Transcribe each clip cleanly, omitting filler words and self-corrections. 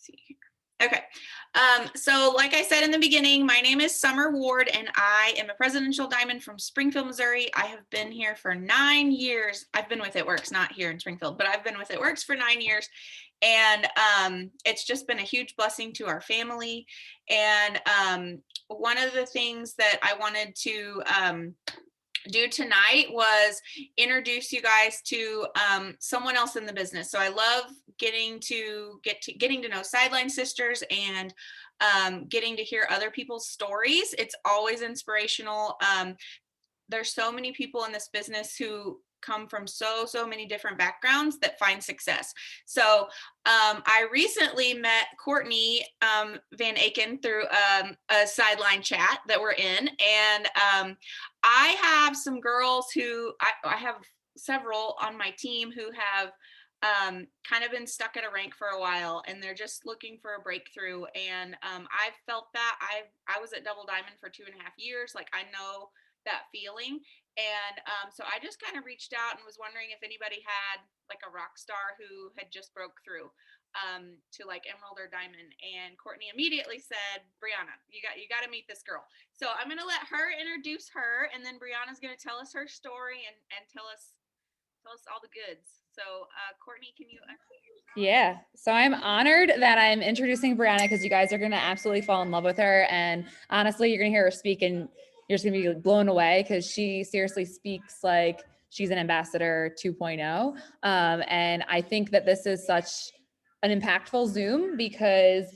see here. Okay. So like I said in the beginning, my name is Summer Ward and I am a presidential diamond from Springfield, Missouri. I have been here for 9 years. I've been with It Works, not here in Springfield, but I've been with It Works for 9 years. And it's just been a huge blessing to our family. And one of the things that I wanted to do tonight was introduce you guys to someone else in the business. So I love getting to know Sideline Sisters and getting to hear other people's stories. It's always inspirational. There's so many people in this business who come from so many different backgrounds that find success. So I recently met Courtney Van Aken through a sideline chat that we're in, and I have some girls who I have several on my team who have kind of been stuck at a rank for a while, and they're just looking for a breakthrough. And I've felt that. I was at Double Diamond for 2.5 years. Like, I know that feeling. And so I just kind of reached out and was wondering if anybody had like a rock star who had just broke through to like emerald or diamond. And Courtney immediately said, Briana, you got to meet this girl. So I'm going to let her introduce her, and then Briana's going to tell us her story and tell us all the goods. So Courtney, can you? Yeah, so I'm honored that I'm introducing Briana because you guys are going to absolutely fall in love with her. And honestly, you're going to hear her speak and you're just going to be blown away because she seriously speaks like she's an ambassador 2.0. And I think that this is such an impactful Zoom because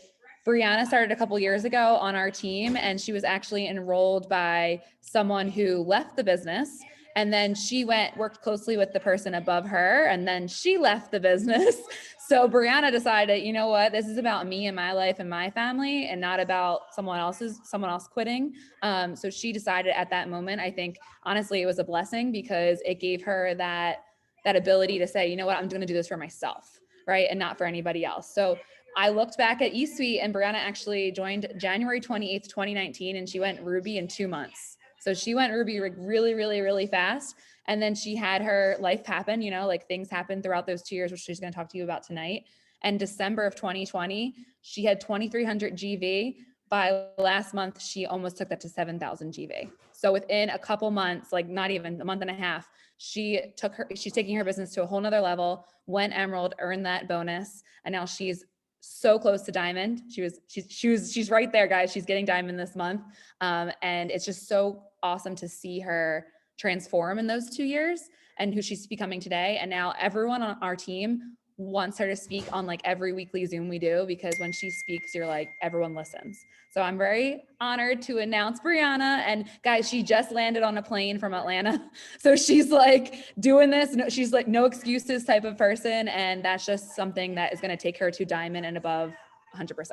Briana started a couple years ago on our team, and she was actually enrolled by someone who left the business. And then she worked closely with the person above her, and then she left the business. So Briana decided, you know what, this is about me and my life and my family and not about someone else quitting. So she decided at that moment, I think, honestly, it was a blessing because it gave her that ability to say, you know what, I'm going to do this for myself, right? And not for anybody else. So I looked back at eSuite, and Briana actually joined January 28th, 2019, and she went Ruby in 2 months. So she went Ruby really, really, really fast. And then she had her life happen, you know, like things happened throughout those 2 years, which she's going to talk to you about tonight. And December of 2020, she had 2,300 GV. By last month, she almost took that to 7,000 GV. So within a couple months, like not even a month and a half, she's taking her business to a whole nother level, went Emerald, earned that bonus. And now she's so close to diamond. She's right there, guys. She's getting diamond this month. And it's just so awesome to see her transform in those 2 years and who she's becoming today. And now everyone on our team wants her to speak on like every weekly Zoom we do, because when she speaks, you're like, everyone listens. So I'm very honored to announce Briana. And guys, she just landed on a plane from Atlanta. So she's like doing this. She's like no excuses type of person. And that's just something that is going to take her to diamond and above 100%.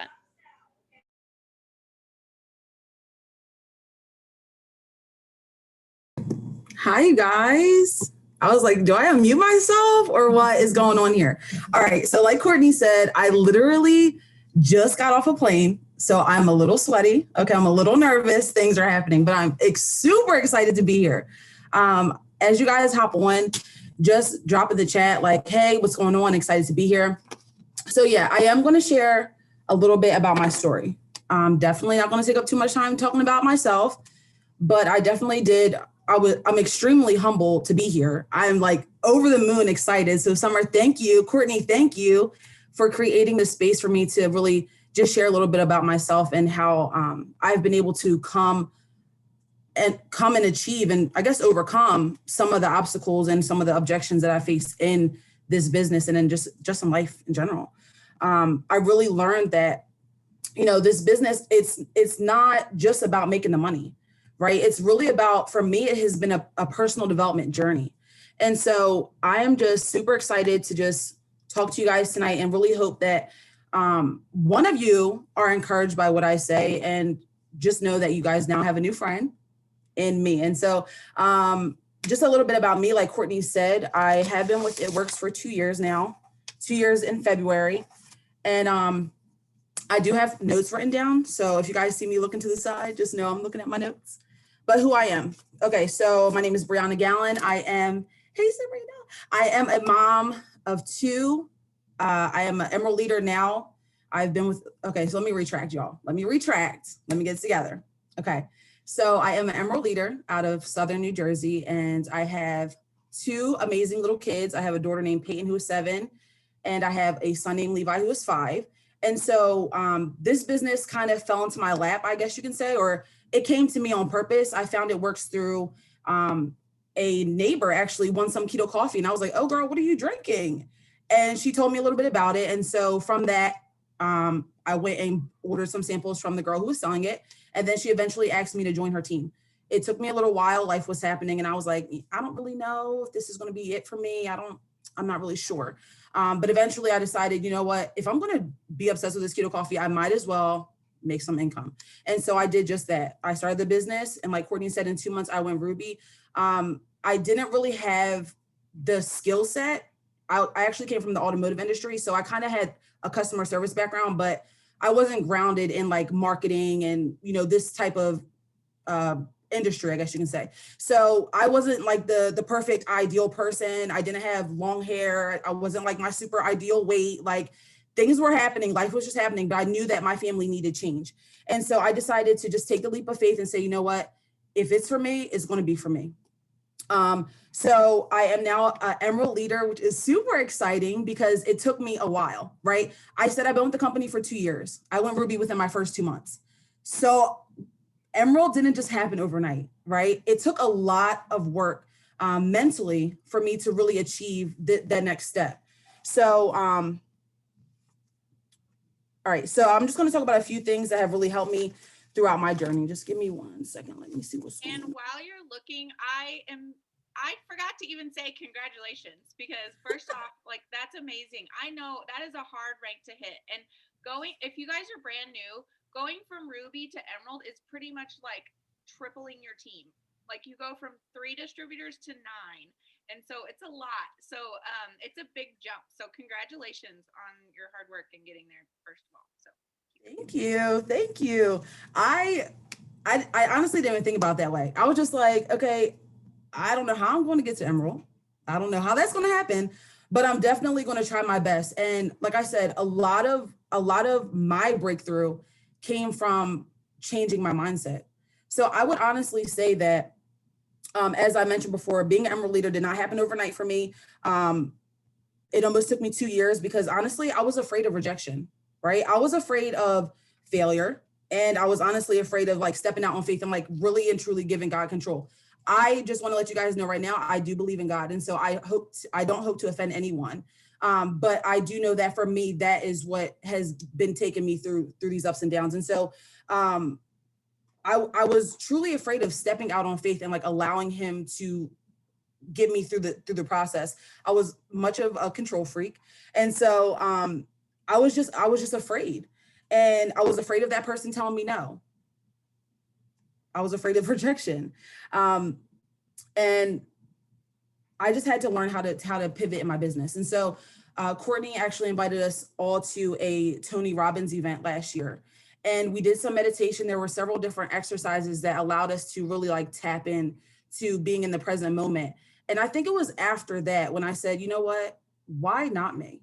Hi, you guys. I was like, do I unmute myself or what is going on here? All right. So like Courtney said, I literally just got off a plane. So I'm a little sweaty. Okay. I'm a little nervous. Things are happening, but I'm super excited to be here. As you guys hop on, just drop in the chat like, hey, what's going on? Excited to be here. So yeah, I am going to share a little bit about my story. Definitely not going to take up too much time talking about myself, but I definitely did. I'm extremely humbled to be here. I'm like over the moon excited. So Summer, thank you. Courtney, thank you for creating the space for me to really just share a little bit about myself and how I've been able to come and achieve and I guess overcome some of the obstacles and some of the objections that I faced in this business and in just in life in general. I really learned that, you know, this business, it's not just about making the money. Right. It's really about, for me, it has been a personal development journey. And so I am just super excited to just talk to you guys tonight and really hope that one of you are encouraged by what I say and just know that you guys now have a new friend in me. And so just a little bit about me, like Courtney said, I have been with It Works for 2 years now, 2 years in February. And I do have notes written down. So if you guys see me looking to the side, just know I'm looking at my notes. But who I am. Okay, so my name is Briana Gallen. Hey Sabrina. I am a mom of two. I am an Emerald leader now. Okay, so let me retract, y'all. Let me get it together. Okay, so I am an Emerald leader out of Southern New Jersey, and I have two amazing little kids. I have a daughter named Peyton, who is 7, and I have a son named Levi, who is 5. And so this business kind of fell into my lap, I guess you can say, or it came to me on purpose. I found it works through a neighbor actually won some keto coffee. And I was like, oh girl, what are you drinking? And she told me a little bit about it. And so from that, I went and ordered some samples from the girl who was selling it. And then she eventually asked me to join her team. It took me a little while, life was happening. And I was like, I don't really know if this is going to be it for me. I'm not really sure. But eventually I decided, you know what, if I'm going to be obsessed with this keto coffee, I might as well make some income. And so I did just that. I started the business. And like Courtney said, in 2 months, I went Ruby. I didn't really have the skill set. I actually came from the automotive industry. So I kind of had a customer service background, but I wasn't grounded in like marketing and, you know, this type of industry, I guess you can say. So I wasn't like the perfect ideal person. I didn't have long hair. I wasn't like my super ideal weight. Like things were happening. Life was just happening, but I knew that my family needed change. And so I decided to just take the leap of faith and say, you know what, if it's for me, it's going to be for me. So I am now an Emerald leader, which is super exciting because it took me a while, right? I said I've been with the company for 2 years. I went Ruby within my first 2 months. So Emerald didn't just happen overnight, right? It took a lot of work mentally for me to really achieve that next step. So, all right, so I'm just going to talk about a few things that have really helped me throughout my journey. Just give me 1 second. Let me see what's going on. And while you're looking, I forgot to even say congratulations, because first off, like that's amazing. I know that is a hard rank to hit. And if you guys are brand new, going from Ruby to Emerald is pretty much like tripling your team. Like you go from 3 distributors to 9. And so it's a lot. So it's a big jump. So congratulations on your hard work and getting there, first of all. So thank you. I honestly didn't even think about it that way. I was just like, okay, I don't know how I'm going to get to Emerald. I don't know how that's going to happen, but I'm definitely going to try my best. And like I said, a lot of my breakthrough came from changing my mindset. So I would honestly say that, as I mentioned before, being an Emerald leader did not happen overnight for me. It almost took me 2 years because honestly, I was afraid of rejection, right? I was afraid of failure. And I was honestly afraid of like stepping out on faith and like really and truly giving God control. I just want to let you guys know right now, I do believe in God. And so I don't hope to offend anyone. But I do know that for me, that is what has been taking me through these ups and downs. And so I was truly afraid of stepping out on faith and like allowing him to get me through the process. I was much of a control freak. And so I was just afraid. And I was afraid of that person telling me no. I was afraid of rejection. And I just had to learn how to pivot in my business. And so Courtney actually invited us all to a Tony Robbins event last year. And we did some meditation. There were several different exercises that allowed us to really like tap in to being in the present moment. And I think it was after that when I said, you know what, why not me?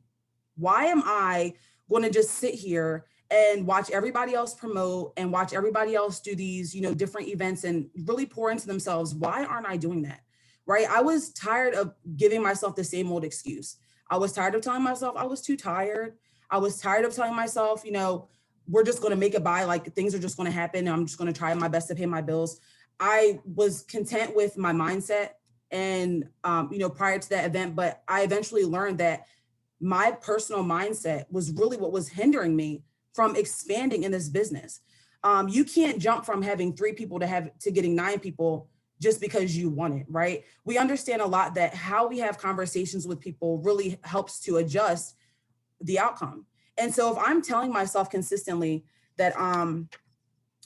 Why am I going to just sit here and watch everybody else promote and watch everybody else do these, you know, different events and really pour into themselves? Why aren't I doing that? Right? I was tired of giving myself the same old excuse. I was tired of telling myself I was too tired. I was tired of telling myself, you know, we're just going to make it by, like things are just going to happen. I'm just going to try my best to pay my bills. I was content with my mindset and, you know, prior to that event, but I eventually learned that my personal mindset was really what was hindering me from expanding in this business. You can't jump from having 3 people to getting 9 people just because you want it, right? We understand a lot that how we have conversations with people really helps to adjust the outcome. And so if I'm telling myself consistently that,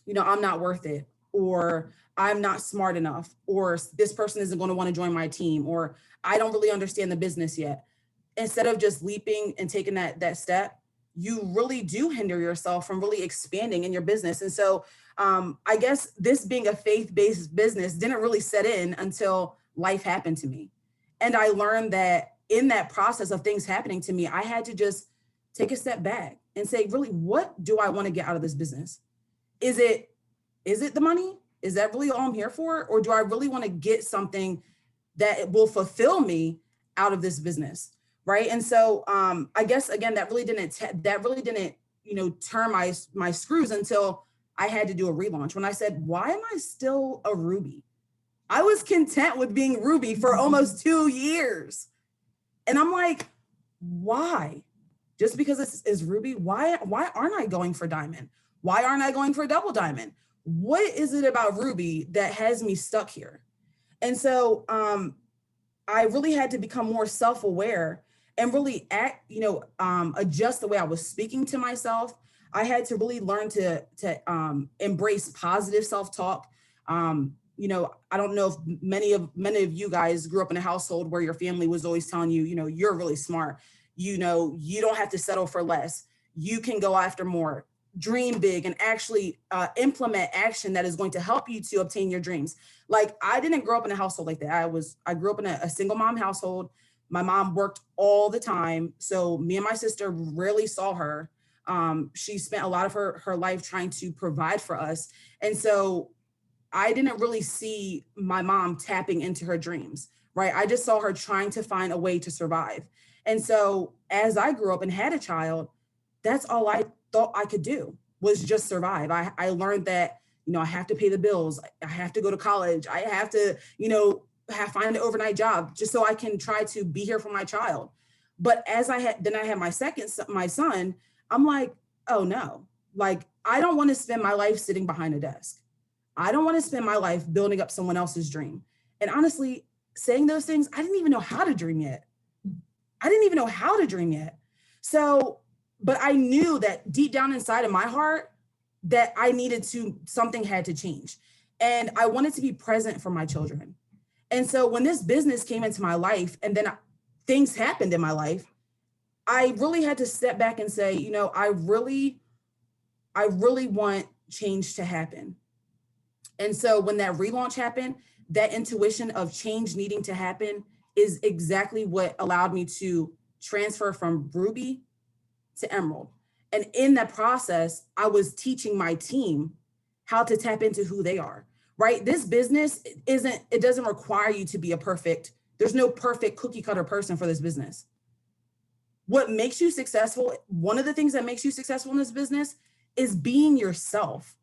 you know, I'm not worth it, or I'm not smart enough, or this person isn't going to want to join my team, or I don't really understand the business yet, instead of just leaping and taking that step, you really do hinder yourself from really expanding in your business. And so I guess this being a faith-based business didn't really set in until life happened to me. And I learned that in that process of things happening to me, I had to just take a step back and say, really, what do I want to get out of this business? Is it the money? Is that really all I'm here for? Or do I really want to get something that will fulfill me out of this business? Right. And so I guess, again, that really didn't, turn my screws until I had to do a relaunch. When I said, why am I still a Ruby? I was content with being Ruby for almost 2 years. And I'm like, why? Just because it's Ruby, why aren't I going for diamond? Why aren't I going for double diamond? What is it about Ruby that has me stuck here? And so I really had to become more self-aware and really adjust the way I was speaking to myself. I had to really learn to embrace positive self-talk. I don't know if many of you guys grew up in a household where your family was always telling you, you're really smart. You don't have to settle for less. You can go after more, dream big, and actually implement action that is going to help you to obtain your dreams. Like, I didn't grow up in a household like that. I grew up in a single mom household. My mom worked all the time. So me and my sister rarely saw her. She spent a lot of her life trying to provide for us. And so I didn't really see my mom tapping into her dreams, right? I just saw her trying to find a way to survive. And so as I grew up and had a child, that's all I thought I could do, was just survive. I learned that, I have to pay the bills. I have to go to college. I have to, find an overnight job just so I can try to be here for my child. But as I had my son, I'm like, oh no, like, I don't want to spend my life sitting behind a desk. I don't want to spend my life building up someone else's dream. And honestly, saying those things, I didn't even know how to dream yet. So, but I knew that deep down inside of my heart that something had to change. And I wanted to be present for my children. And so when this business came into my life and then things happened in my life, I really had to step back and say, I really want change to happen. And so when that relaunch happened, that intuition of change needing to happen is exactly what allowed me to transfer from Ruby to Emerald. And in that process, I was teaching my team how to tap into who they are, right? This business doesn't require you to be there's no perfect cookie cutter person for this business. What makes you successful, one of the things that makes you successful in this business is being yourself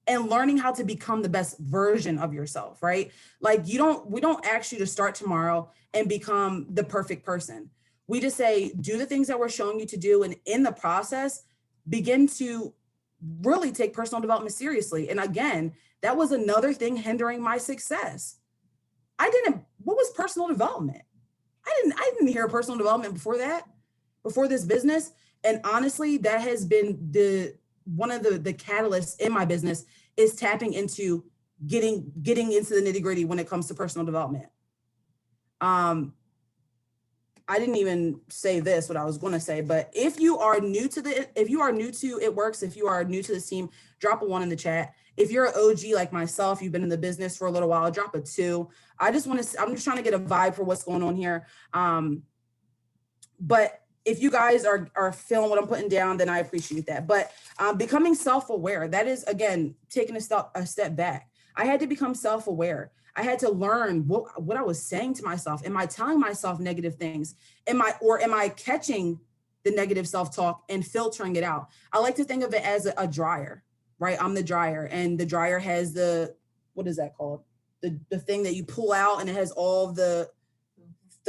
and learning how to become the best version of yourself, right? Like, we don't ask you to start tomorrow and become the perfect person. We just say, do the things that we're showing you to do. And in the process, begin to really take personal development seriously. And again, that was another thing hindering my success. What was personal development? I didn't hear personal development before this business. And honestly, that has been one of the catalysts in my business, is tapping into getting into the nitty gritty when it comes to personal development. I didn't even say this, what I was going to say, but if you are new to It Works, if you are new to this team, drop a 1 in the chat. If you're an OG like myself, you've been in the business for a little while, drop a 2. I'm just trying to get a vibe for what's going on here. But if you guys are feeling what I'm putting down, then I appreciate that. But becoming self-aware, that is, again, taking a step back. I had to become self-aware. I had to learn what I was saying to myself. Am I telling myself negative things? Am I catching the negative self-talk and filtering it out? I like to think of it as a dryer, right? I'm the dryer, and the dryer has what is that called? The thing that you pull out, and it has all the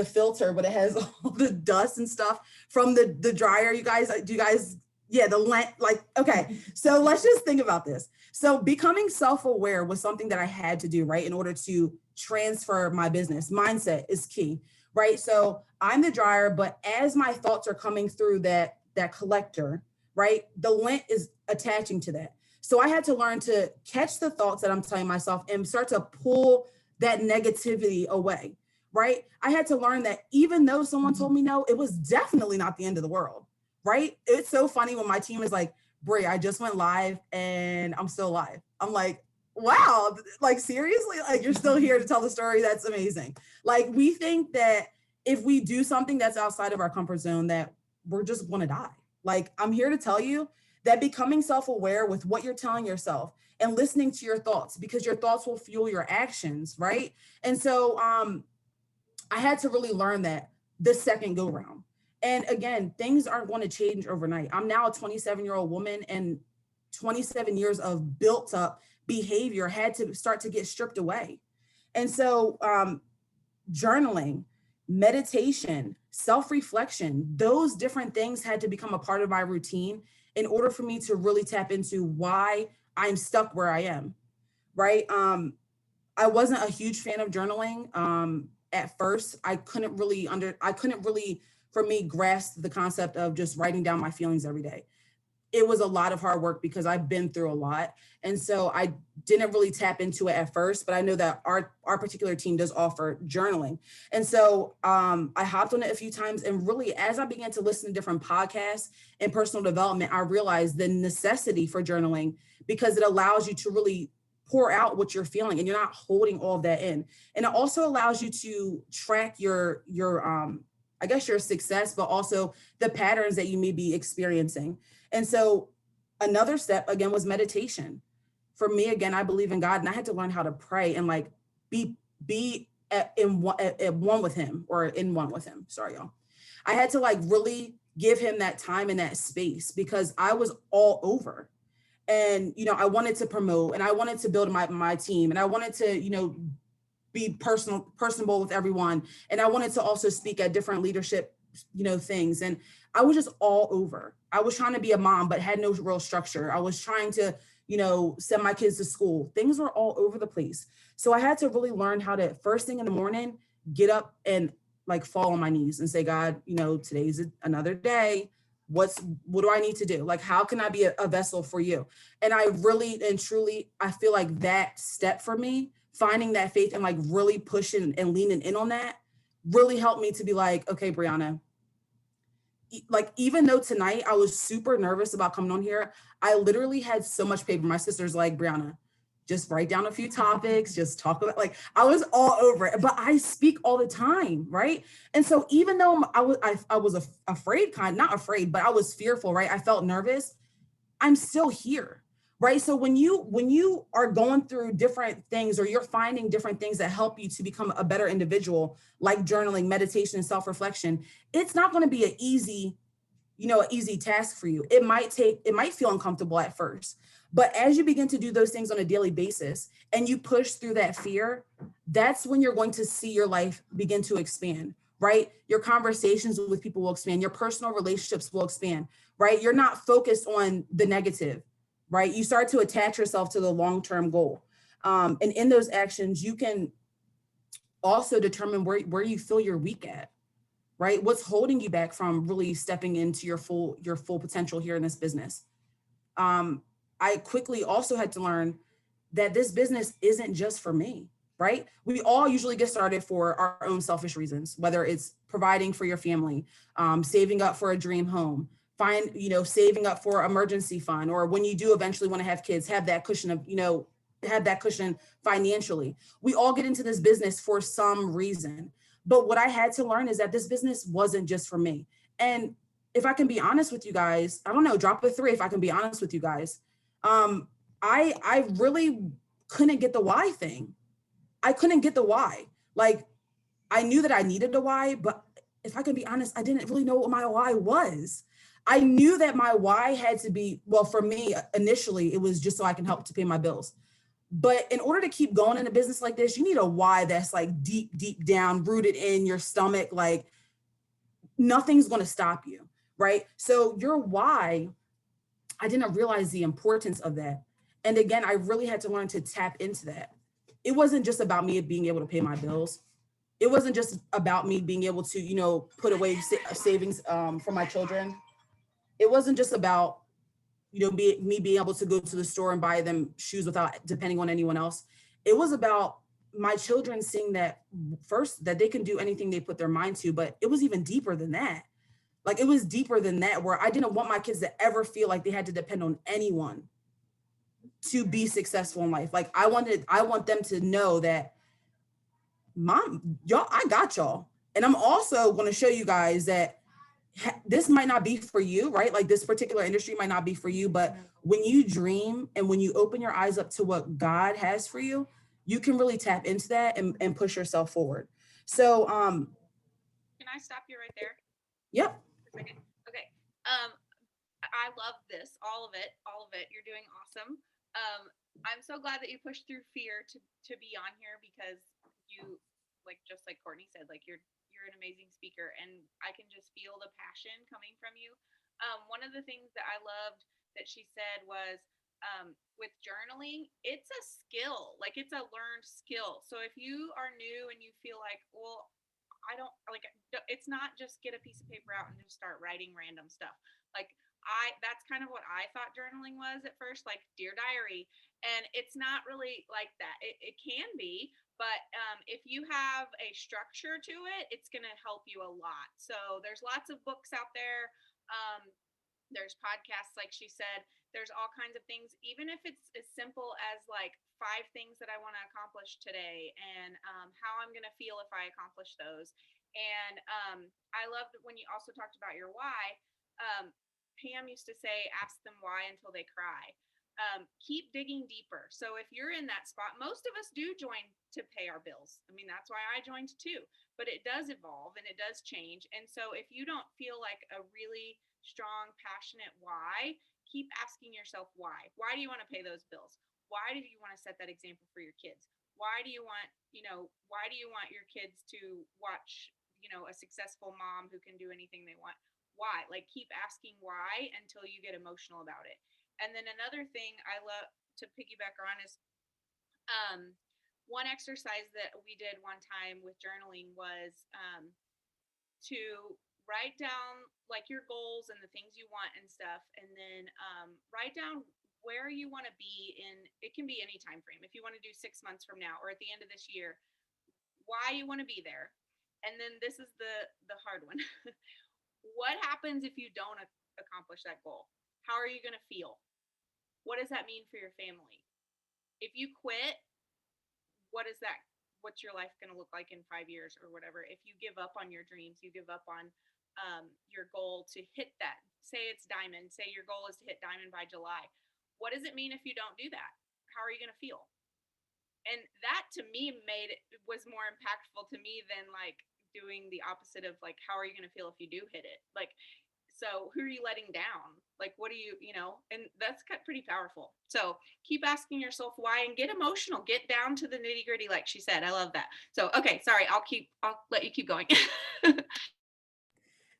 filter, but it has all the dust and stuff from the dryer. The lint, okay. So let's just think about this. So becoming self-aware was something that I had to do, right? In order to transfer my business. Mindset is key, right? So I'm the dryer, but as my thoughts are coming through that collector, right? The lint is attaching to that. So I had to learn to catch the thoughts that I'm telling myself and start to pull that negativity away. Right? I had to learn that even though someone told me no, it was definitely not the end of the world, right? It's so funny when my team is like, Bri, I just went live and I'm still live. I'm like, wow, like seriously? Like, you're still here to tell the story? That's amazing. Like, we think that if we do something that's outside of our comfort zone, that we're just gonna die. Like, I'm here to tell you that becoming self-aware with what you're telling yourself and listening to your thoughts, because your thoughts will fuel your actions, right? And so I had to really learn that the second go round. And again, things aren't going to change overnight. I'm now a 27-year-old woman, and 27 years of built up behavior had to start to get stripped away. And so journaling, meditation, self-reflection, those different things had to become a part of my routine in order for me to really tap into why I'm stuck where I am, right? I wasn't a huge fan of journaling. At first, I couldn't really, for me, grasp the concept of just writing down my feelings every day. It was a lot of hard work because I've been through a lot. And so I didn't really tap into it at first, but I know that our particular team does offer journaling. And so I hopped on it a few times. And really, as I began to listen to different podcasts and personal development, I realized the necessity for journaling, because it allows you to really pour out what you're feeling and you're not holding all of that in. And it also allows you to track your I guess your success, but also the patterns that you may be experiencing. And so another step again was meditation. For me, again, I believe in God, and I had to learn how to pray and like be at one with him, or in one with him. Sorry, y'all. I had to like really give him that time and that space, because I was all over. And, you know, I wanted to promote, and I wanted to build my team, and I wanted to, you know, be personable with everyone. And I wanted to also speak at different leadership, you know, things. And I was just all over. I was trying to be a mom, but had no real structure. I was trying to, you know, send my kids to school. Things were all over the place. So I had to really learn how to, first thing in the morning, get up and like fall on my knees and say, God, you know, today's another day. What do I need to do? Like, how can I be a vessel for you? And I really and truly, I feel like that step for me, finding that faith and like really pushing and leaning in on that, really helped me to be like, okay, Briana, like, even though tonight I was super nervous about coming on here, I literally had so much paper. My sister's like, Briana, just write down a few topics, just talk about, like, I was all over it, but I speak all the time, right? And so even though I was afraid, not afraid, but I was fearful, right? I felt nervous. I'm still here, right? So when you are going through different things, or you're finding different things that help you to become a better individual, like journaling, meditation, and self-reflection, it's not going to be an easy task for you. It might feel uncomfortable at first, but as you begin to do those things on a daily basis and you push through that fear, that's when you're going to see your life begin to expand, right? Your conversations with people will expand. Your personal relationships will expand, right? You're not focused on the negative, right? You start to attach yourself to the long-term goal. And in those actions, you can also determine where you feel you're weak at, right? What's holding you back from really stepping into your full potential here in this business. I quickly also had to learn that this business isn't just for me, right? We all usually get started for our own selfish reasons, whether it's providing for your family, saving up for a dream home, saving up for emergency fund, or when you do eventually want to have kids, have that cushion financially. We all get into this business for some reason. But what I had to learn is that this business wasn't just for me. And if I can be honest with you guys, I don't know, drop a 3 if I can be honest with you guys. I really couldn't get the why thing. I couldn't get the why. Like, I knew that I needed a why, but if I can be honest, I didn't really know what my why was. I knew that my why had to be, well, for me, initially, it was just so I can help to pay my bills. But in order to keep going in a business like this, you need a why that's like deep down, rooted in your stomach. Like, nothing's going to stop you, right? So your why, I didn't realize the importance of that. And again, I really had to learn to tap into that. It wasn't just about me being able to pay my bills. It wasn't just about me being able to, put away savings for my children. It wasn't just about, me being able to go to the store and buy them shoes without depending on anyone else. It was about my children seeing that first, that they can do anything they put their mind to, but it was even deeper than that. Like, it was deeper than that, where I didn't want my kids to ever feel like they had to depend on anyone to be successful in life. Like, I want them to know that, Mom, y'all, I got y'all. And I'm also going to show you guys that this might not be for you, right? Like this particular industry might not be for you, but when you dream and when you open your eyes up to what God has for you, you can really tap into that and push yourself forward. So, Can I stop you right there yep. for a second? Okay. I love this, all of it, all of it. You're doing awesome. I'm so glad that you pushed through fear to be on here, because you, like, just like Courtney said, like you're an amazing speaker, and I can just feel the passion coming from you. One of the things that I loved that she said was, with journaling, it's a skill, like it's a learned skill. So if you are new and you feel like, well, I don't like, it's not just get a piece of paper out and just start writing random stuff. Like, that's kind of what I thought journaling was at first, like Dear Diary. And it's not really like that. It can be, but if you have a structure to it, it's going to help you a lot. So there's lots of books out there. There's podcasts, like she said. There's all kinds of things, even if it's as simple as like 5 things that I want to accomplish today, and how I'm going to feel if I accomplish those. And I loved when you also talked about your why. Pam used to say, ask them why until they cry. Keep digging deeper. So if you're in that spot, most of us do join to pay our bills. I mean, that's why I joined too, but it does evolve and it does change. And so if you don't feel like a really strong, passionate why, keep asking yourself why. Why do you want to pay those bills? Why do you want to set that example for your kids? Why do you want, why do you want your kids to watch, a successful mom who can do anything they want? Why? Like, keep asking why until you get emotional about it. And then another thing I love to piggyback on is, one exercise that we did one time with journaling was to write down like your goals and the things you want and stuff, and then write down where you want to be in. It can be any time frame. If you want to do 6 months from now or at the end of this year, why you want to be there. And then this is the hard one. What happens if you don't accomplish that goal? How are you going to feel? What does that mean for your family? If you quit, what's your life going to look like in 5 years or whatever? If you give up on your dreams, you give up on your goal to hit that. Say it's diamond. Say your goal is to hit diamond by July. What does it mean if you don't do that? How are you going to feel? And that to me was more impactful to me than like doing the opposite of like, how are you going to feel if you do hit it? Like, so who are you letting down? Like, what do you, and that's pretty powerful. So keep asking yourself why and get emotional, get down to the nitty gritty. Like she said, I love that. So, okay, sorry. I'll let you keep going.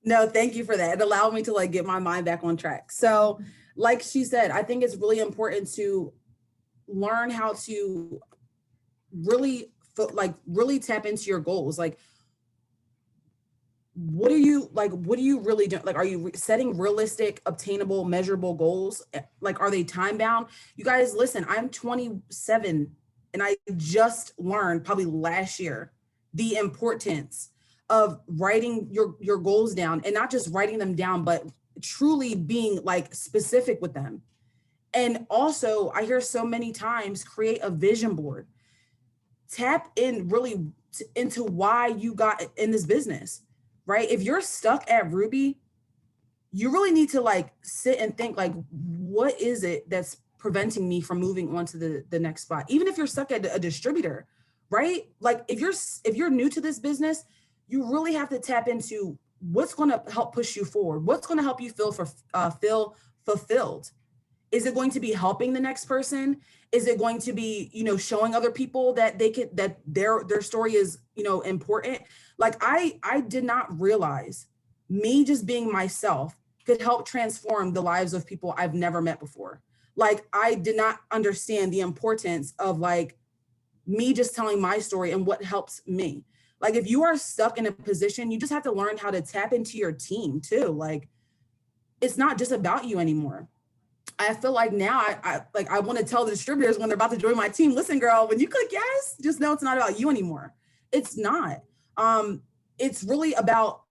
No, thank you for that. It allowed me to like get my mind back on track. So like she said, I think it's really important to learn how to really tap into your goals. Like, what do you really do? Like, are you setting realistic, obtainable, measurable goals? Like, are they time bound? You guys, listen, I'm 27 and I just learned probably last year the importance of writing your goals down, and not just writing them down, but truly being like specific with them. And also, I hear so many times, create a vision board. Tap in really into why you got in this business, right? If you're stuck at Ruby, you really need to like sit and think like, what is it that's preventing me from moving on to the next spot? Even if you're stuck at a distributor, right? Like if you're new to this business, you really have to tap into what's going to help push you forward. What's going to help you feel fulfilled? Is it going to be helping the next person? Is it going to be, showing other people that that their story is, important? Like I did not realize me just being myself could help transform the lives of people I've never met before. Like I did not understand the importance of like me just telling my story and what helps me. Like if you are stuck in a position, you just have to learn how to tap into your team too. Like it's not just about you anymore. I feel like now I want to tell the distributors when they're about to join my team, listen, girl, when you click yes, just know it's not about you anymore. It's not. It's really about,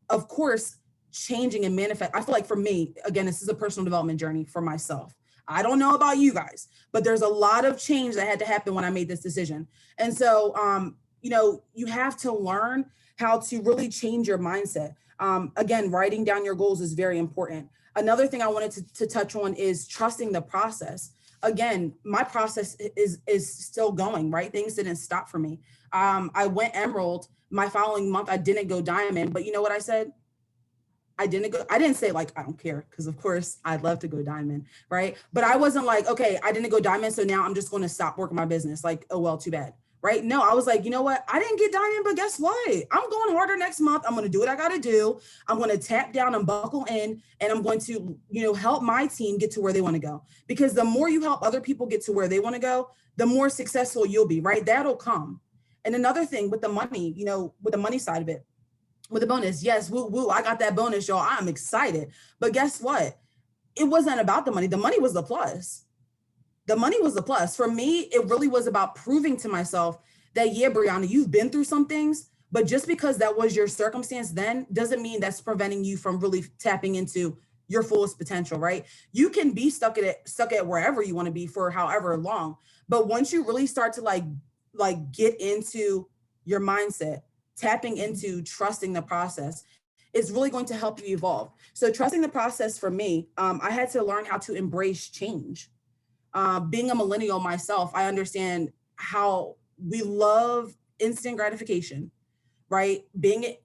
of course, changing and manifest. I feel like for me, again, this is a personal development journey for myself. I don't know about you guys, but there's a lot of change that had to happen when I made this decision. And so, you have to learn how to really change your mindset. Again, writing down your goals is very important. Another thing I wanted to touch on is trusting the process. Again, my process is still going, right? Things didn't stop for me. I went Emerald. My following month, I didn't go Diamond, but you know what I said? I didn't say like, I don't care. Cause of course I'd love to go Diamond. Right. But I wasn't like, okay, I didn't go Diamond. So now I'm just going to stop working my business. Like, oh, well, too bad. Right. No, I was like, you know what? I didn't get Diamond, but guess what? I'm going harder next month. I'm going to do what I got to do. I'm going to tap down and buckle in, and I'm going to, help my team get to where they want to go. Because the more you help other people get to where they want to go, the more successful you'll be. Right. That'll come. And another thing with the money, with the money side of it, with a bonus. Yes, woo, woo, I got that bonus, y'all. I'm excited. But guess what? It wasn't about the money. The money was the plus. The money was the plus. For me, it really was about proving to myself that, yeah, Briana, you've been through some things, but just because that was your circumstance then doesn't mean that's preventing you from really tapping into your fullest potential, right? You can be stuck at wherever you want to be for however long. But once you really start to like get into your mindset, tapping into trusting the process is really going to help you evolve. So trusting the process for me, I had to learn how to embrace change. Being a millennial myself, I understand how we love instant gratification, right? Being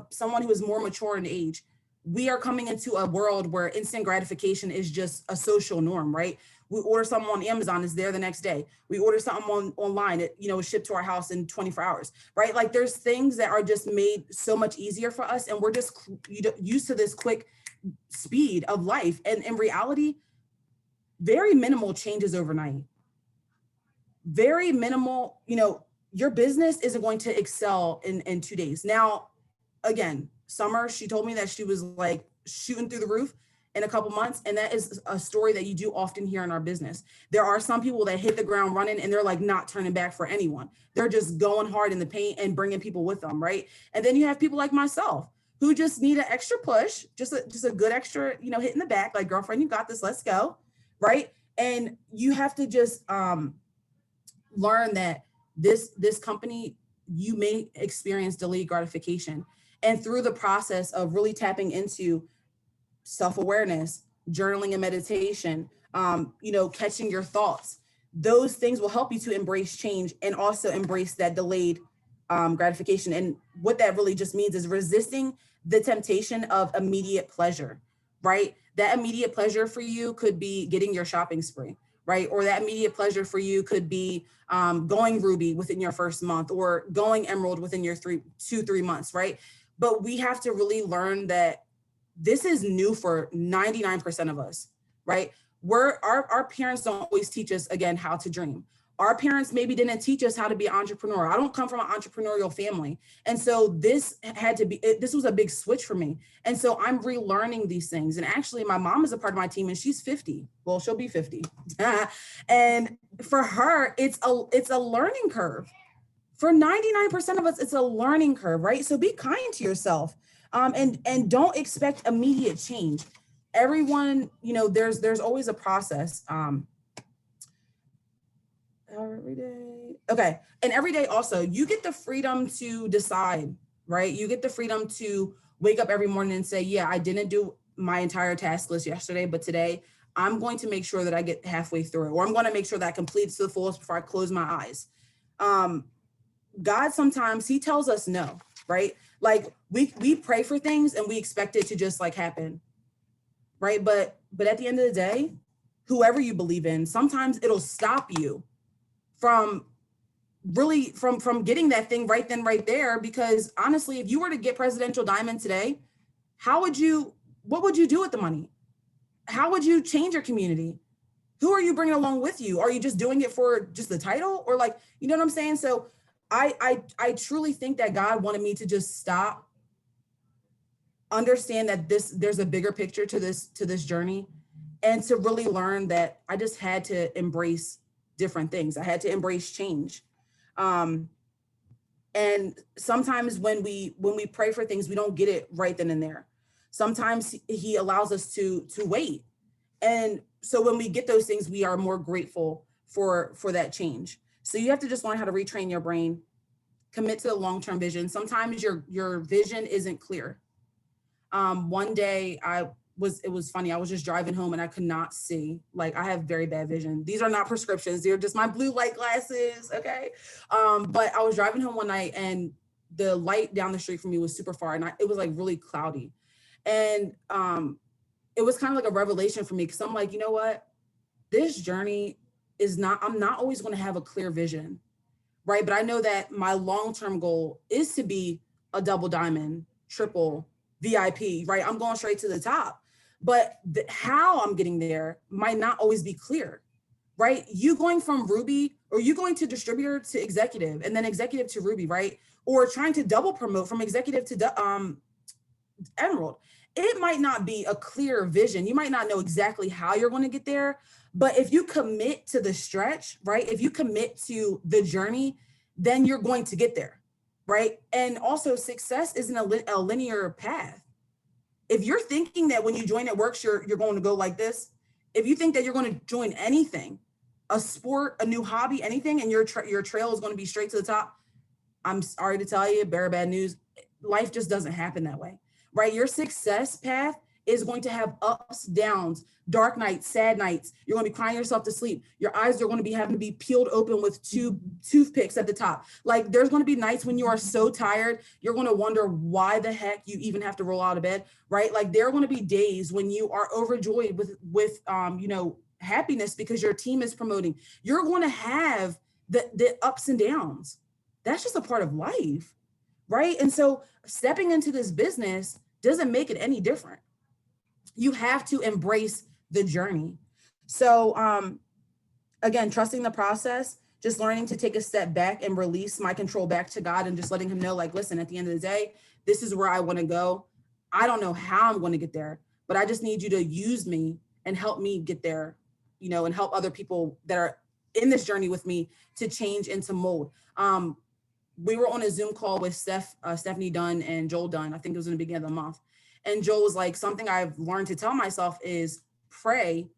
someone who is more mature in age, we are coming into a world where instant gratification is just a social norm, right? We order something on Amazon, it's there the next day. We order something online, it's shipped to our house in 24 hours, right? Like there's things that are just made so much easier for us, and we're just used to this quick speed of life. And in reality, very minimal changes overnight. Very minimal, your business isn't going to excel in 2 days. Now, again, Summer, she told me that she was like shooting through the roof in a couple months. And that is a story that you do often hear in our business. There are some people that hit the ground running and they're like not turning back for anyone. They're just going hard in the paint and bringing people with them, right? And then you have people like myself who just need an extra push, just a good extra, hit in the back, like, girlfriend, you got this, let's go, right? And you have to just learn that this company, you may experience delayed gratification. And through the process of really tapping into self-awareness, journaling and meditation, catching your thoughts, those things will help you to embrace change and also embrace that delayed gratification. And what that really just means is resisting the temptation of immediate pleasure, right? That immediate pleasure for you could be getting your shopping spree, right? Or that immediate pleasure for you could be going Ruby within your first month or going Emerald within your 3 months, right? But we have to really learn that this is new for 99% of us, right? Our parents don't always teach us, again, how to dream. Our parents maybe didn't teach us how to be an entrepreneur. I don't come from an entrepreneurial family. And so this was a big switch for me. And so I'm relearning these things. And actually my mom is a part of my team and she's 50. Well, she'll be 50. And for her, it's a learning curve. For 99% of us, it's a learning curve, right? So be kind to yourself and don't expect immediate change. Everyone, there's always a process. Every day. Okay. And every day also, you get the freedom to decide, right? You get the freedom to wake up every morning and say, yeah, I didn't do my entire task list yesterday, but today I'm going to make sure that I get halfway through it, or I'm going to make sure that I complete it to the fullest before I close my eyes. God, sometimes he tells us no, right? Like we pray for things and we expect it to just like happen, right? But at the end of the day, whoever you believe in, sometimes it'll stop you from getting that thing right then, right there. Because honestly, if you were to get Presidential Diamond today, what would you do with the money? How would you change your community? Who are you bringing along with you? Are you just doing it for just the title, or like, you know what I'm saying? So I truly think that God wanted me to just stop, understand that there's a bigger picture to this journey, and to really learn that I just had to embrace different things. I had to embrace change. And sometimes when we pray for things, we don't get it right then and there. Sometimes he allows us to wait. And so when we get those things, we are more grateful for that change. So you have to just learn how to retrain your brain, commit to the long-term vision. Sometimes your vision isn't clear. One day it was funny. I was just driving home and I could not see. Like, I have very bad vision. These are not prescriptions. They're just my blue light glasses. Okay. But I was driving home one night and the light down the street from me was super far, and it was like really cloudy. And it was kind of like a revelation for me, because I'm like, you know what? This journey I'm not always going to have a clear vision, right? But I know that my long-term goal is to be a double diamond, triple, VIP, right? I'm going straight to the top. But how I'm getting there might not always be clear, right? You going from Ruby, or you going to distributor to executive, and then executive to Ruby, right? Or trying to double promote from executive to Emerald. It might not be a clear vision. You might not know exactly how you're going to get there, but if you commit to the stretch, right? If you commit to the journey, then you're going to get there, right? And also, success isn't a linear path. If you're thinking that when you join at Works, you're going to go like this, if you think that you're going to join anything, a sport, a new hobby, anything, and your trail is going to be straight to the top, I'm sorry to tell you, bearer bad news, life just doesn't happen that way, right? Your success path is going to have ups, downs, dark nights, sad nights. You're going to be crying yourself to sleep. Your eyes are going to be having to be peeled open with two toothpicks at the top. Like, there's going to be nights when you are so tired, you're going to wonder why the heck you even have to roll out of bed, right? Like, there are going to be days when you are overjoyed with happiness because your team is promoting. You're going to have the ups and downs. That's just a part of life, right? And so stepping into this business doesn't make it any different. You have to embrace the journey. So again, trusting the process, just learning to take a step back and release my control back to God, and just letting him know, like, listen, at the end of the day, this is where I want to go. I don't know how I'm going to get there, but I just need you to use me and help me get there, and help other people that are in this journey with me to change and to mold. We were on a Zoom call with Stephanie Dunn and Joel Dunn. I think it was in the beginning of the month. And Joel was like, something I've learned to tell myself is pray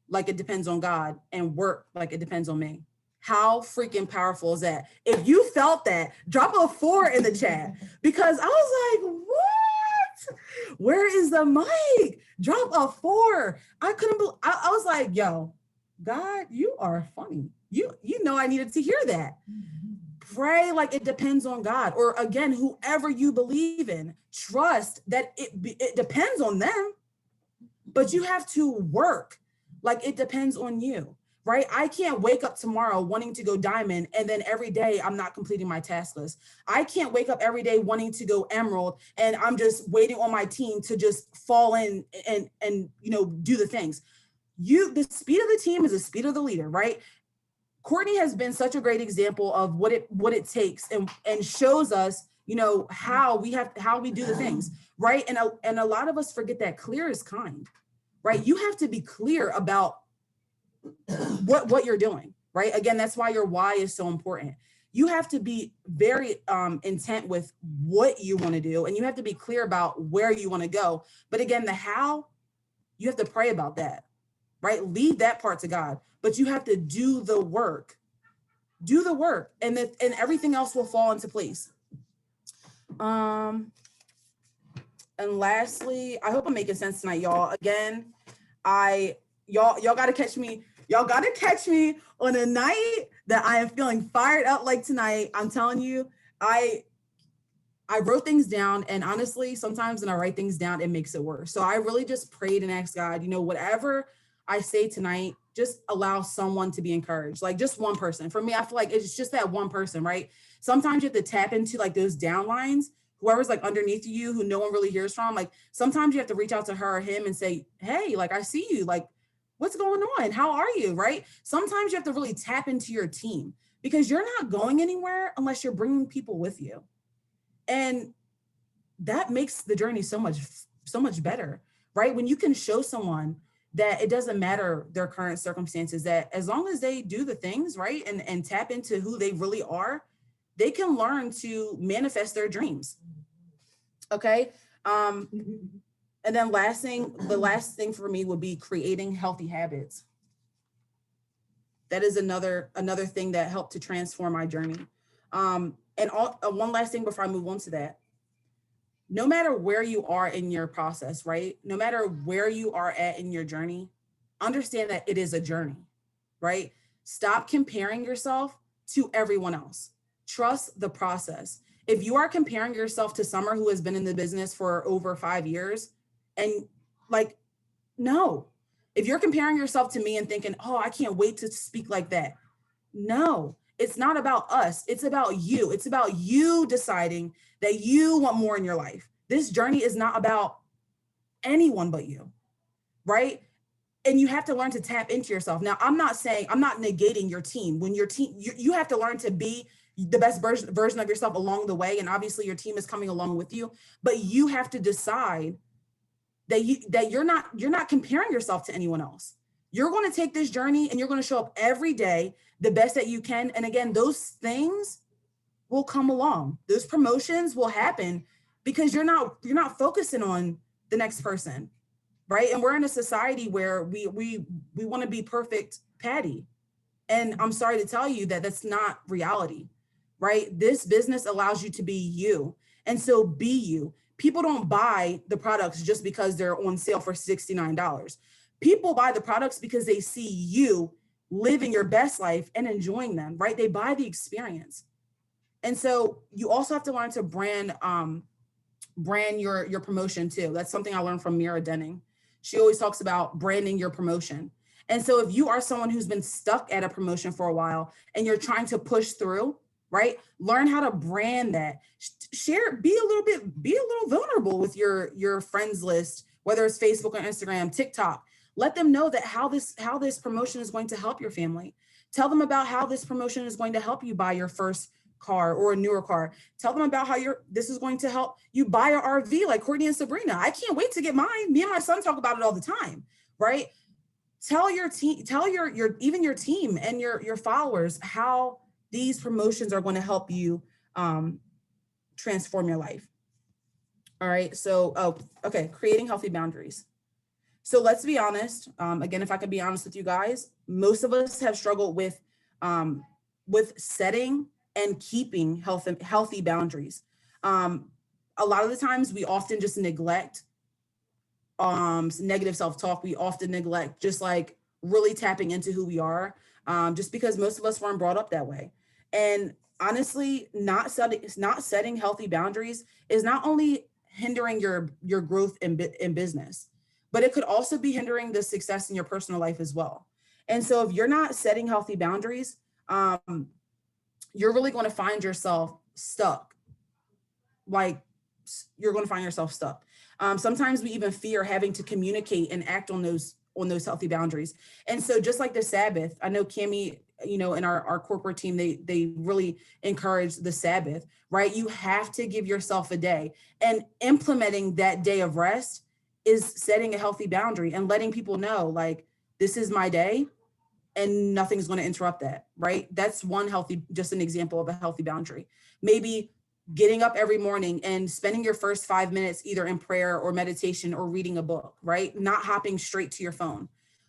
like it depends on God and work like it depends on me. How freaking powerful is that? If you felt that, drop a 4 in the chat, because I was like, what? Where is the mic? Drop a 4. I couldn't believe, I was like, yo, God, you are funny. You know, I needed to hear that. Pray like it depends on God, or again, whoever you believe in, trust that it depends on them, but you have to work like it depends on you, right? I can't wake up tomorrow wanting to go diamond, and then every day I'm not completing my task list. I can't wake up every day wanting to go emerald, and I'm just waiting on my team to just fall in and do the things. The speed of the team is the speed of the leader, right? Courtney has been such a great example of what it takes, and shows us, how we do the things, right? And a lot of us forget that clear is kind, right? You have to be clear about what you're doing, right? Again, that's why your why is so important. You have to be very intent with what you want to do, and you have to be clear about where you want to go. But again, the how, you have to pray about that, right? Leave that part to God, but you have to do the work. Do the work, and everything else will fall into place. And lastly, I hope I'm making sense tonight, y'all. Again, y'all gotta catch me. Y'all gotta catch me on a night that I am feeling fired up like tonight. I'm telling you, I wrote things down, and honestly, sometimes when I write things down, it makes it worse. So I really just prayed and asked God, whatever I say tonight, just allow someone to be encouraged, like just one person. For me, I feel like it's just that one person, right? Sometimes you have to tap into like those downlines, whoever's like underneath you, who no one really hears from. Like sometimes you have to reach out to her or him and say, hey, like, I see you, like, what's going on? How are you, right? Sometimes you have to really tap into your team, because you're not going anywhere unless you're bringing people with you. And that makes the journey so much better, right? When you can show someone that it doesn't matter their current circumstances, that as long as they do the things right and tap into who they really are, they can learn to manifest their dreams. Okay. And then the last thing for me would be creating healthy habits. That is another thing that helped to transform my journey. And one last thing before I move on to that, no matter where you are in your process, right? No matter where you are at in your journey, understand that it is a journey, right? Stop comparing yourself to everyone else. Trust the process. If you are comparing yourself to Summer, who has been in the business for over 5 years, and like, no. If you're comparing yourself to me and thinking, oh, I can't wait to speak like that. No, it's not about us. It's about you. It's about you deciding that you want more in your life. This journey is not about anyone but you, right? And you have to learn to tap into yourself. Now, I'm not negating your team. When your team, you have to learn to be the best version of yourself along the way. And obviously your team is coming along with you, but you have to decide that you're not comparing yourself to anyone else. You're going to take this journey and you're going to show up every day the best that you can. And again, those things will come along. Those promotions will happen because you're not focusing on the next person, right? And we're in a society where we want to be perfect Patty. And I'm sorry to tell you that that's not reality, right? This business allows you to be you. And so be you. People don't buy the products just because they're on sale for $69. People buy the products because they see you living your best life and enjoying them, right? They buy the experience. And so you also have to learn to brand your promotion too. That's something I learned from Mira Denning. She always talks about branding your promotion. And so if you are someone who's been stuck at a promotion for a while and you're trying to push through, right? Learn how to brand that. Share, be a little vulnerable with your friends list, whether it's Facebook or Instagram, TikTok. Let them know that how this promotion is going to help your family. Tell them about how this promotion is going to help you buy your first car or a newer car. Tell them about how this is going to help you buy an RV like Courtney and Sabrina. I can't wait to get mine. Me and my son talk about it all the time, right? Tell your team, tell your even your team and your followers how these promotions are going to help you transform your life. All right. So, okay. Creating healthy boundaries. So let's be honest. Again, if I could be honest with you guys, most of us have struggled with setting and keeping healthy boundaries. A lot of the times we often just neglect negative self-talk. We often neglect just like really tapping into who we are, just because most of us weren't brought up that way. And honestly, not setting healthy boundaries is not only hindering your growth in business, but it could also be hindering the success in your personal life as well. And so if you're not setting healthy boundaries, you're really going to find yourself stuck. Like you're going to find yourself stuck. Sometimes we even fear having to communicate and act on those healthy boundaries. And so just like the Sabbath, I know Cammie, in our corporate team, they really encourage the Sabbath, right? You have to give yourself a day, and implementing that day of rest is setting a healthy boundary and letting people know, like, this is my day and nothing's going to interrupt that, right? That's just an example of a healthy boundary. Maybe getting up every morning and spending your first 5 minutes either in prayer or meditation or reading a book, right? Not hopping straight to your phone.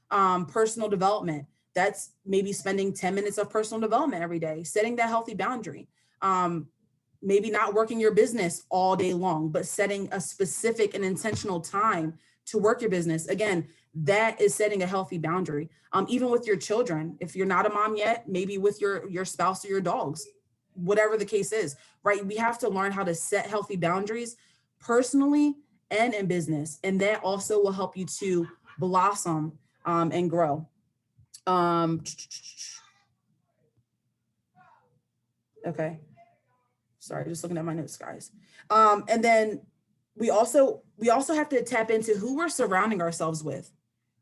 Personal development, that's maybe spending 10 minutes of personal development every day, setting that healthy boundary. Maybe not working your business all day long, but setting a specific and intentional time to work your business. Again, that is setting a healthy boundary. Even with your children, if you're not a mom yet, maybe with your spouse or your dogs, whatever the case is, right? We have to learn how to set healthy boundaries personally and in business. And that also will help you to blossom and grow. Okay. Sorry, just looking at my notes, guys. And then we also have to tap into who we're surrounding ourselves with,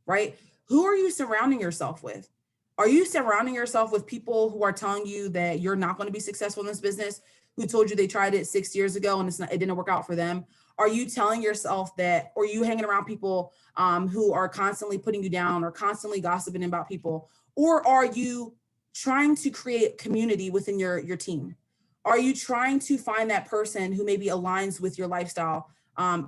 right? Who are you surrounding yourself with? Are you surrounding yourself with people who are telling you that you're not going to be successful in this business, who told you they tried it 6 years ago and it didn't work out for them? Are you telling yourself that, or are you hanging around people who are constantly putting you down or constantly gossiping about people? Or are you trying to create community within your team? Are you trying to find that person who maybe aligns with your lifestyle?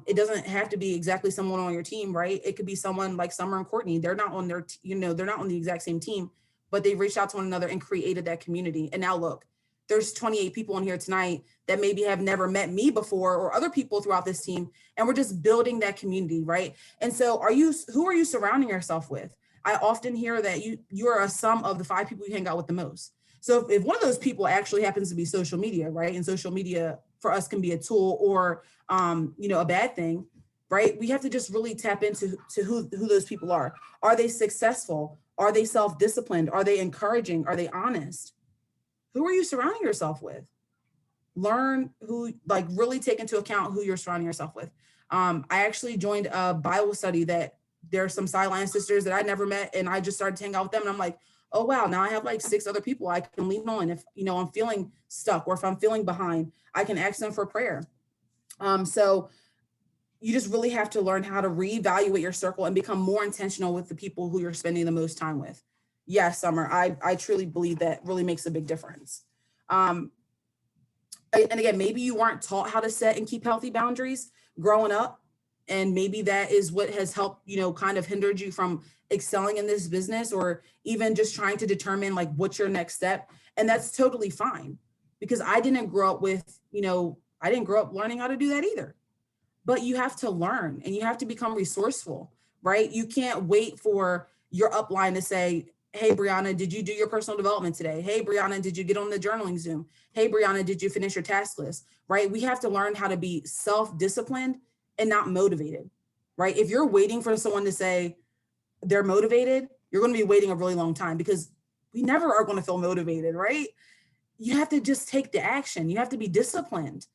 It doesn't have to be exactly someone on your team, right? It could be someone like Summer and Courtney. They're not on they're not on the exact same team, but they reached out to one another and created that community. And now look, there's 28 people in here tonight that maybe have never met me before or other people throughout this team. And we're just building that community, right? And so who are you surrounding yourself with? I often hear that you are a sum of the 5 people you hang out with the most. So if one of those people actually happens to be social media, right? And social media for us can be a tool or, a bad thing, right? We have to just really tap into who those people are. Are they successful? Are they self-disciplined? Are they encouraging? Are they honest? Who are you surrounding yourself with? Learn who, like really take into account who you're surrounding yourself with. I actually joined a Bible study that there's some sideline sisters that I never met, and I just started to hang out with them. And I'm like, oh, wow, now I have like 6 other people I can lean on. If, I'm feeling stuck or if I'm feeling behind, I can ask them for prayer. So you just really have to learn how to reevaluate your circle and become more intentional with the people who you're spending the most time with. Yes, Summer, I truly believe that really makes a big difference. And again, maybe you weren't taught how to set and keep healthy boundaries growing up. And maybe that is what has helped, kind of hindered you from excelling in this business, or even just trying to determine like what's your next step. And that's totally fine, because I didn't grow up with, I didn't grow up learning how to do that either. But you have to learn and you have to become resourceful, right? You can't wait for your upline to say, hey, Briana, did you do your personal development today? Hey, Briana, did you get on the journaling Zoom? Hey, Briana, did you finish your task list, right? We have to learn how to be self-disciplined and not motivated, right? If you're waiting for someone to say they're motivated, you're going to be waiting a really long time, because we never are going to feel motivated, right? You have to just take the action. You have to be disciplined.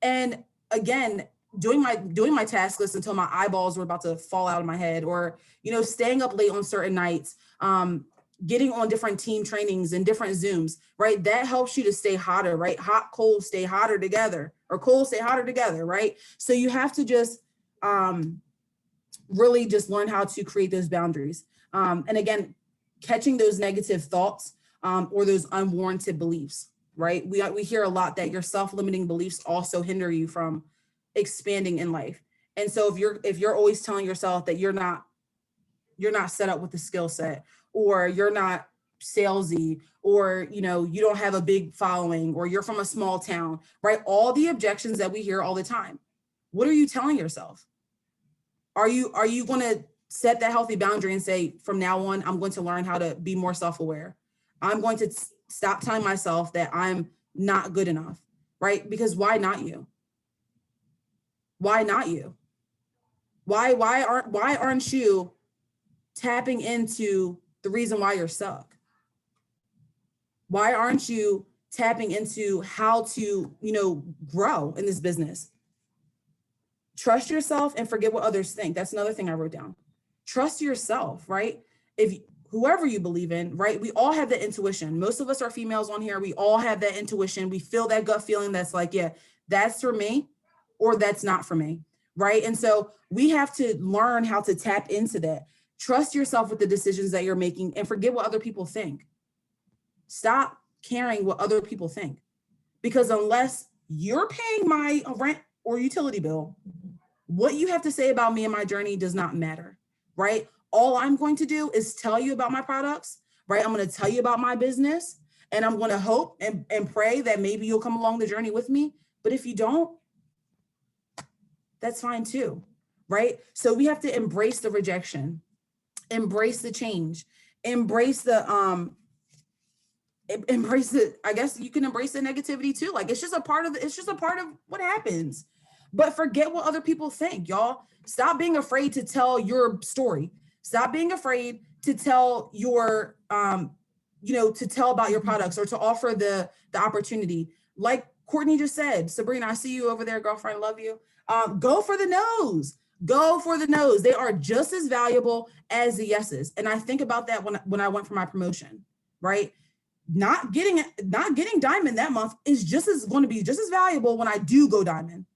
And again, doing my task list until my eyeballs were about to fall out of my head, or, staying up late on certain nights, getting on different team trainings and different Zooms, right? That helps you to stay hotter, right? Hot, cold, stay hotter together, or cold, stay hotter together, right? So you have to just really just learn how to create those boundaries. And again, catching those negative thoughts or those unwarranted beliefs, right? We hear a lot that your self-limiting beliefs also hinder you from expanding in life. And so if you're always telling yourself that you're not set up with the skill set, or you're not salesy, or you don't have a big following, or you're from a small town, right? All the objections that we hear all the time. What are you telling yourself? Are you going to set that healthy boundary and say, from now on, I'm going to learn how to be more self-aware. I'm going to stop telling myself that I'm not good enough, right? Because why not you? Why not you? Why aren't you tapping into the reason why you're stuck? Why aren't you tapping into how to, grow in this business? Trust yourself and forget what others think. That's another thing I wrote down. Trust yourself, right? If whoever you believe in, right? We all have that intuition. Most of us are females on here. We all have that intuition. We feel that gut feeling that's like, yeah, that's for me, or that's not for me, right? And so we have to learn how to tap into that. Trust yourself with the decisions that you're making and forget what other people think. Stop caring what other people think, because unless you're paying my rent or utility bill, what you have to say about me and my journey does not matter, right? All I'm going to do is tell you about my products, right? I'm going to tell you about my business, and I'm going to hope and pray that maybe you'll come along the journey with me. But if you don't, that's fine too, right? So we have to embrace the rejection, embrace the change, embrace the, I guess you can embrace the negativity too. Like, it's just a part of what happens. But forget what other people think, y'all. Stop being afraid to tell your story. Stop being afraid to tell your, to tell about your products, or to offer the opportunity. Like Courtney just said, Sabrina, I see you over there, girlfriend, love you. Go for the no's. Go for the no's. They are just as valuable as the yeses. And I think about that when I went for my promotion, right? Not getting diamond that month is going to be just as valuable when I do go diamond,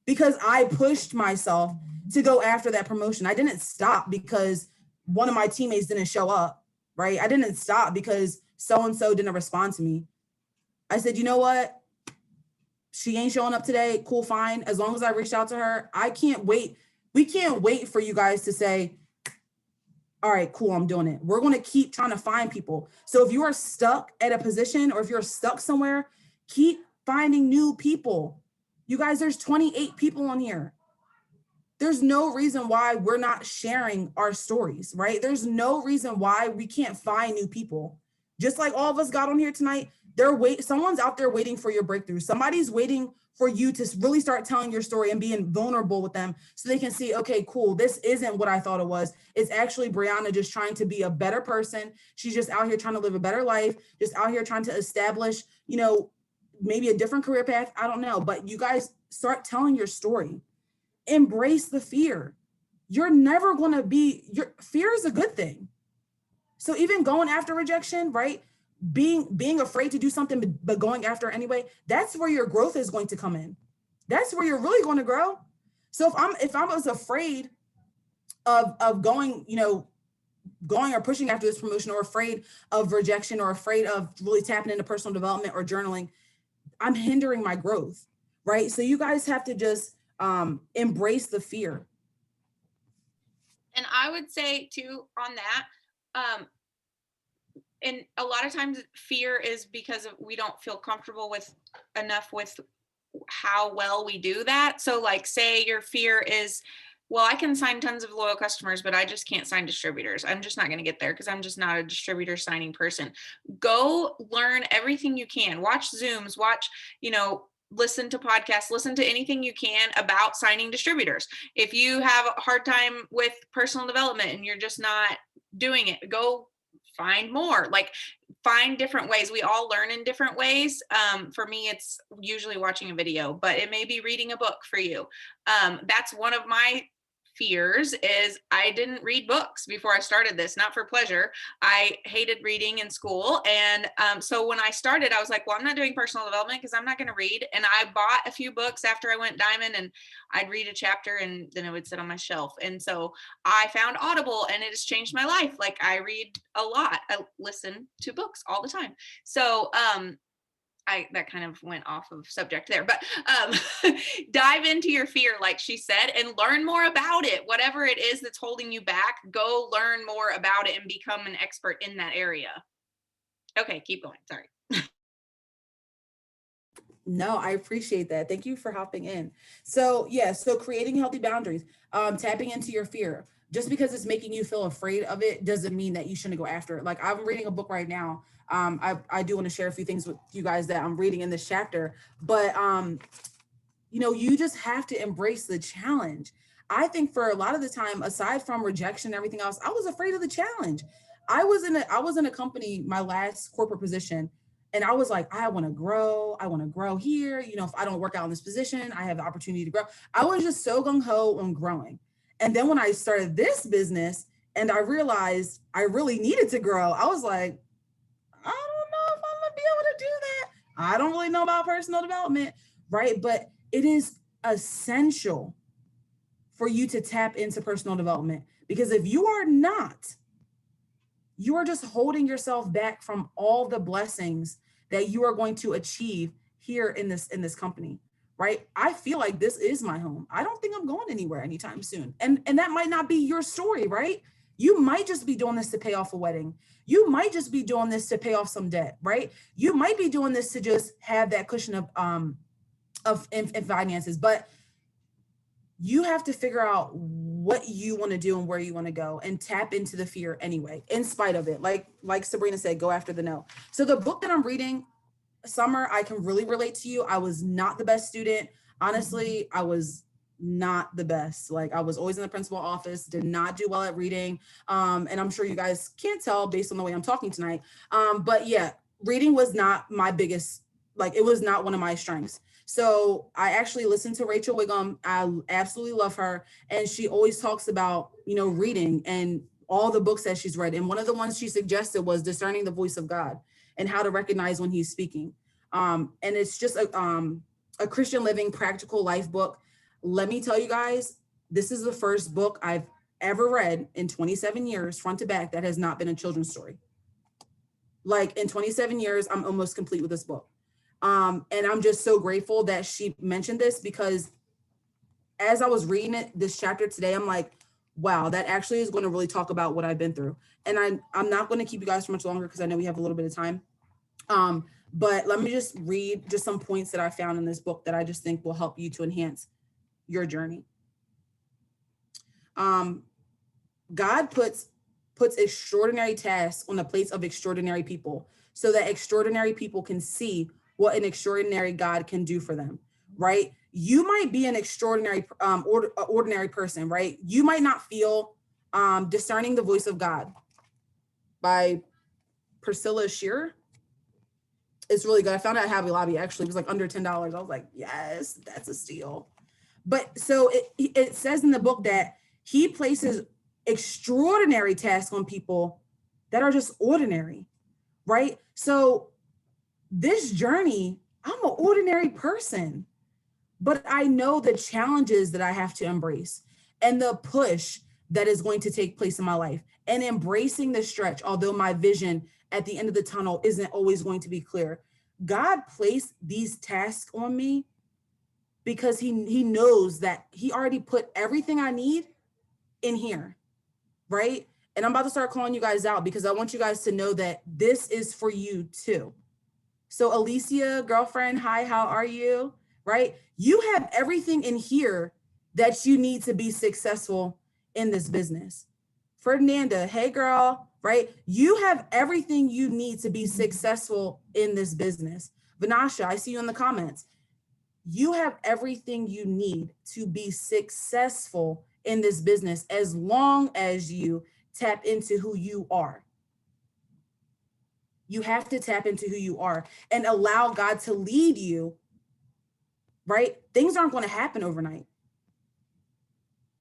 because I pushed myself to go after that promotion. I didn't stop because one of my teammates didn't show up, right? I didn't stop because so-and-so didn't respond to me. I said, you know what? She ain't showing up today. Cool, fine. As long as I reached out to her, I can't wait. We can't wait for you guys to say, all right, cool, I'm doing it. We're going to keep trying to find people. So if you are stuck at a position, or if you're stuck somewhere, Keep finding new people. You guys, there's 28 people on here. There's no reason why we're not sharing our stories, right? There's no reason why we can't find new people. Just like all of us got on here tonight, someone's out there waiting for your breakthrough. Somebody's waiting for you to really start telling your story and being vulnerable with them so they can see, okay, cool, this isn't what I thought it was. It's actually Briana just trying to be a better person. She's just out here trying to live a better life, just out here trying to establish, maybe a different career path. I don't know, but you guys start telling your story. Embrace the fear. You're never going to your fear is a good thing. So even going after rejection, right? Being afraid to do something, but going after anyway, that's where your growth is going to come in. That's where you're really going to grow. So if I was afraid of going, going or pushing after this promotion, or afraid of rejection, or afraid of really tapping into personal development or journaling, I'm hindering my growth, right? So you guys have to just embrace the fear. And I would say too on that, and a lot of times fear is because we don't feel comfortable with how well we do that. So like, say your fear is, well, I can sign tons of loyal customers, but I just can't sign distributors. I'm just not going to get there because I'm just not a distributor signing person. Go learn everything you can. Watch Zooms, listen to podcasts, listen to anything you can about signing distributors. If you have a hard time with personal development and you're just not doing it, go find more, find different ways. We all learn in different ways. For me, it's usually watching a video, but it may be reading a book for you. That's one of my fears is I didn't read books before I started this, not for pleasure. I hated reading in school. And so when I started, I was like, well, I'm not doing personal development because I'm not going to read. And I bought a few books after I went Diamond, and I'd read a chapter and then it would sit on my shelf. And so I found Audible, and it has changed my life. Like, I read a lot. I listen to books all the time. So that kind of went off of subject there, but dive into your fear, like she said, and learn more about it. Whatever it is that's holding you back, go learn more about it and become an expert in that area. Okay, keep going. Sorry. No, I appreciate that. Thank you for hopping in. So creating healthy boundaries, tapping into your fear. Just because it's making you feel afraid of it doesn't mean that you shouldn't go after it. Like, I'm reading a book right now. I do want to share a few things with you guys that I'm reading in this chapter, but you just have to embrace the challenge. I think for a lot of the time, aside from rejection and everything else, I was afraid of the challenge. I was in a company, my last corporate position, and I was like, I want to grow here. If I don't work out in this position, I have the opportunity to grow. I was just so gung-ho on growing. And then when I started this business and I realized I really needed to grow, I was like, I don't know if I'm gonna be able to do that. I don't really know about personal development, right? But it is essential for you to tap into personal development, because if you are not, you are just holding yourself back from all the blessings that you are going to achieve here in this company, right? I feel like this is my home. I don't think I'm going anywhere anytime soon. And that might not be your story, right? You might just be doing this to pay off a wedding. You might just be doing this to pay off some debt, right? You might be doing this to just have that cushion of finances, but you have to figure out what you want to do and where you want to go, and tap into the fear anyway, in spite of it. Like Sabrina said, go after the no. So the book that I'm reading, Summer, I can really relate to you. I was not the best student. Honestly, I was not the best. Like, I was always in the principal office, did not do well at reading. And I'm sure you guys can't tell based on the way I'm talking tonight. But yeah, reading was not my biggest, it was not one of my strengths. So I actually listened to Rachel Wiggum. I absolutely love her. And she always talks about, reading and all the books that she's read. And one of the ones she suggested was Discerning the Voice of God and how to recognize when he's speaking. And it's just a Christian living, practical life book. Let me tell you guys, this is the first book I've ever read in 27 years, front to back, that has not been a children's story. Like, in 27 years, I'm almost complete with this book. And I'm just so grateful that she mentioned this, because as I was reading this chapter today, I'm like, wow, that actually is going to really talk about what I've been through. And I'm not going to keep you guys for much longer because I know we have a little bit of time. But let me just read just some points that I found in this book that I just think will help you to enhance your journey. God puts extraordinary tasks on the plates of extraordinary people so that extraordinary people can see what an extraordinary God can do for them, right? You might be an extraordinary ordinary person, right? You might not feel Discerning the Voice of God by Priscilla Shearer. It's really good. I found it at Hobby Lobby, actually. It was like under $10. I was like, yes, that's a steal. But so it says in the book that he places extraordinary tasks on people that are just ordinary, right? So this journey, I'm an ordinary person, but I know the challenges that I have to embrace and the push that is going to take place in my life, and embracing the stretch, although my vision at the end of the tunnel isn't always going to be clear. God placed these tasks on me because he knows that he already put everything I need in here, right? And I'm about to start calling you guys out because I want you guys to know that this is for you too. So Alicia, girlfriend, hi, how are you? Right? You have everything in here that you need to be successful in this business. Ferdinanda, hey girl, right? You have everything you need to be successful in this business. Vanasha, I see you in the comments. You have everything you need to be successful in this business as long as you tap into who you are. You have to tap into who you are and allow God to lead you, right? Things aren't going to happen overnight.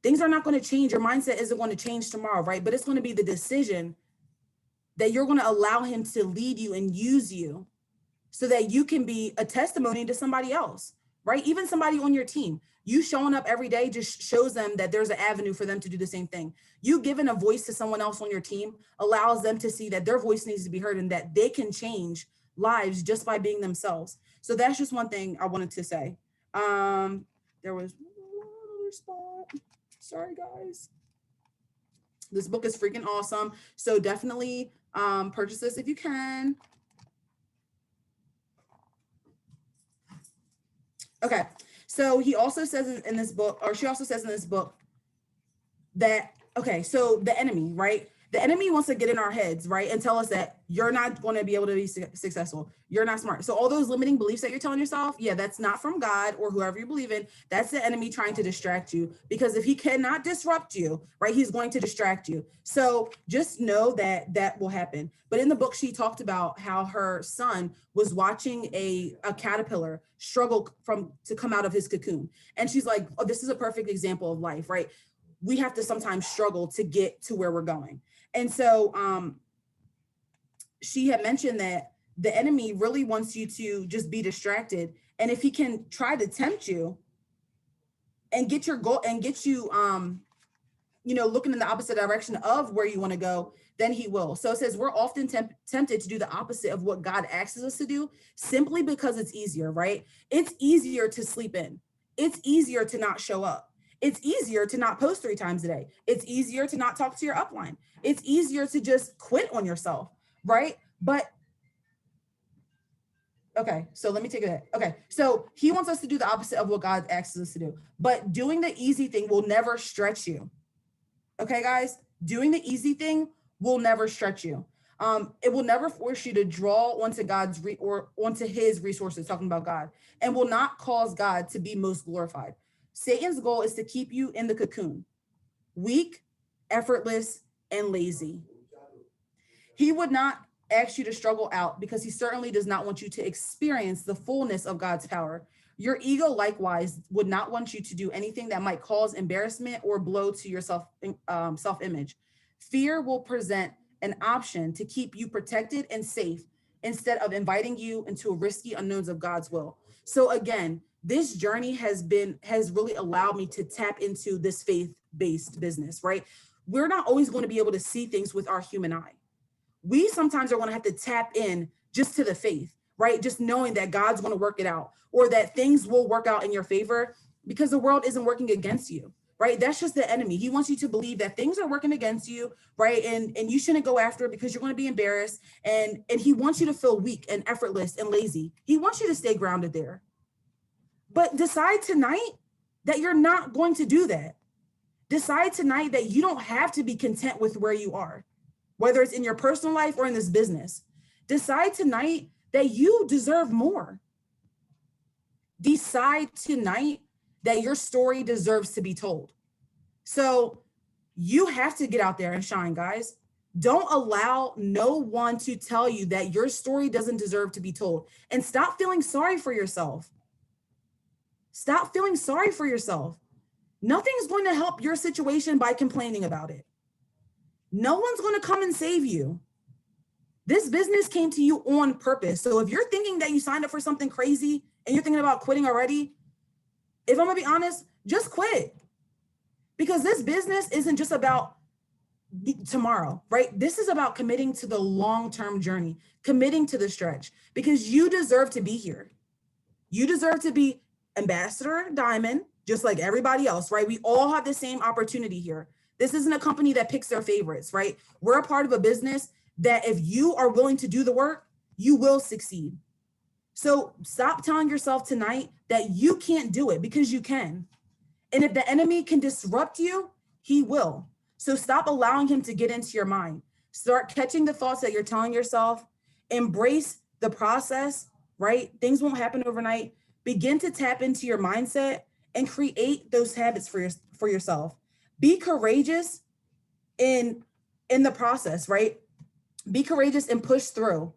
Things are not going to change. Your mindset isn't going to change tomorrow, right? But it's going to be the decision that you're going to allow him to lead you and use you so that you can be a testimony to somebody else, right? Even somebody on your team. You showing up every day just shows them that there's an avenue for them to do the same thing. You giving a voice to someone else on your team allows them to see that their voice needs to be heard and that they can change lives just by being themselves. So that's just one thing I wanted to say. There was one other spot. Sorry, guys. This book is freaking awesome. So definitely purchase this if you can. Okay. So he also says in this book, or she also says in this book that, okay, so the enemy, right? The enemy wants to get in our heads, right? And tell us that you're not going to be able to be successful. You're not smart. So all those limiting beliefs that you're telling yourself, yeah, that's not from God or whoever you believe in. That's the enemy trying to distract you, because if he cannot disrupt you, right, he's going to distract you. So just know that that will happen. But in the book, she talked about how her son was watching a caterpillar struggle to come out of his cocoon. And she's like, oh, this is a perfect example of life, right? We have to sometimes struggle to get to where we're going. And so she had mentioned that the enemy really wants you to just be distracted. And if he can try to tempt you and get your goal and get you, looking in the opposite direction of where you want to go, then he will. So it says we're often tempted to do the opposite of what God asks us to do simply because it's easier, right? It's easier to sleep in. It's easier to not show up. It's easier to not post 3 times a day. It's easier to not talk to your upline. It's easier to just quit on yourself, right? But, okay, so let me take it. Okay, so he wants us to do the opposite of what God asks us to do. But doing the easy thing will never stretch you. Okay, guys? Doing the easy thing will never stretch you. It will never force you to draw onto onto his resources, talking about God, and will not cause God to be most glorified. Satan's goal is to keep you in the cocoon, weak, effortless, and lazy. He would not ask you to struggle out because he certainly does not want you to experience the fullness of God's power. Your ego, likewise, would not want you to do anything that might cause embarrassment or blow to your self-image. Fear will present an option to keep you protected and safe instead of inviting you into risky unknowns of God's will. So again, this journey has really allowed me to tap into this faith-based business, right? We're not always going to be able to see things with our human eye. We sometimes are going to have to tap in just to the faith, right? Just knowing that God's going to work it out, or that things will work out in your favor because the world isn't working against you, right? That's just the enemy. He wants you to believe that things are working against you, right? And you shouldn't go after it because you're going to be embarrassed. And he wants you to feel weak and effortless and lazy. He wants you to stay grounded there. But decide tonight that you're not going to do that. Decide tonight that you don't have to be content with where you are, whether it's in your personal life or in this business. Decide tonight that you deserve more. Decide tonight that your story deserves to be told. So you have to get out there and shine, guys. Don't allow no one to tell you that your story doesn't deserve to be told. And stop feeling sorry for yourself. Stop feeling sorry for yourself. Nothing's going to help your situation by complaining about it. No one's going to come and save you. This business came to you on purpose. So if you're thinking that you signed up for something crazy and you're thinking about quitting already, if I'm going to be honest, just quit. Because this business isn't just about tomorrow, right? This is about committing to the long-term journey, committing to the stretch, because you deserve to be here. You deserve to be Ambassador Diamond, just like everybody else, right? We all have the same opportunity here. This isn't a company that picks their favorites, right? We're a part of a business that if you are willing to do the work, you will succeed. So stop telling yourself tonight that you can't do it, because you can. And if the enemy can disrupt you, he will. So stop allowing him to get into your mind. Start catching the thoughts that you're telling yourself. Embrace the process, right? Things won't happen overnight. Begin to tap into your mindset and create those habits for yourself. Be courageous in the process, right? Be courageous and push through.